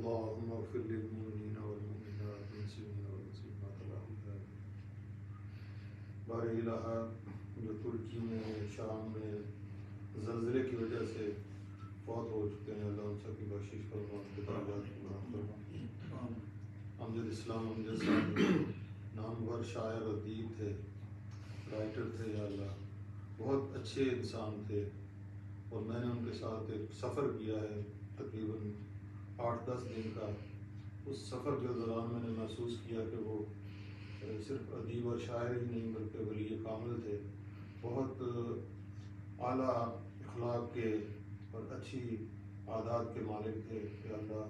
اللهم اغفر للمؤمنين والمؤمنات والمسلمين والمسلمات الأحياء بار الہ جو ترکی میں شام میں زلزلے کی وجہ سے فوت ہو چکے ہیں، اللہ ان سب کی بخشش فرما، ان کے درجات کو بلند فرما۔ امجد اسلام امجد صاحب نامور شاعر ادیب تھے، رائٹر تھے، یا اللہ بہت اچھے انسان تھے، اور میں نے ان کے ساتھ ایک سفر کیا ہے تقریباً 8-10 دن کا۔ اس سفر کے دوران میں نے محسوس کیا کہ وہ صرف ادیب اور شاعر ہی نہیں بلکہ ولی کامل تھے، بہت اعلیٰ اخلاق کے اور اچھی عادات کے مالک تھے۔ یا اللہ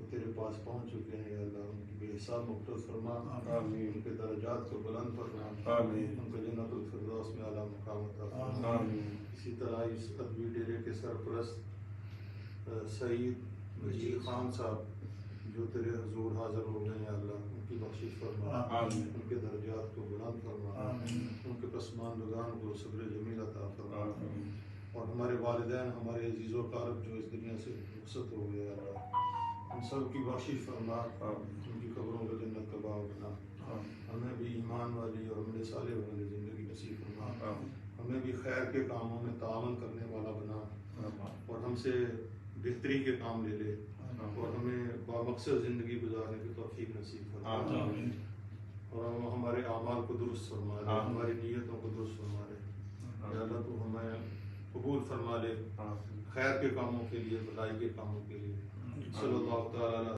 وہ تیرے پاس پہنچ چکے ہیں، یا اللہ ان کی بے حساب مغفرت فرما، آمین۔ ان کے درجات کو بلند فرما، آمین۔ ان کو جنت الفردوس میں اعلیٰ مقام عطا فرما۔ آمین۔ اسی طرح اس ادبی ڈیرے کے سرپرست سعید مجید خان صاحب جو تیرے حضور حاضر ہو گئے ہیں، اللہ ان کی بخشش فرما، آمین۔ ان کے درجات کو بلند فرما، آمین۔ ان کے پسماندگان کو صبر جمیل عطا فرما، آمین۔ اور ہمارے والدین، ہمارے عزیز و اقارب جو اس دنیا سے رخصت ہو گئے، اللہ ان سب کی بخشش فرما، ان کی قبروں کو جنت کا باغ بنا، ہمیں بھی ایمان والی اور عمل صالح والی زندگی نصیب فرما، ہمیں بھی خیر کے کاموں میں تعاون کرنے والا بنا، اور ہم سے بہتری کے کام لے لے، اور ہمیں بامقصد زندگی گزارنے کی توفیق نصیب فرما، اور ہمارے اعمال کو درست فرما لے، ہماری نیتوں کو درست فرما لے۔ یا اللہ تو ہمیں قبول فرما لے خیر کے کاموں کے لیے، بھلائی کے کاموں کے لیے۔ صلی اللہ تعالیٰ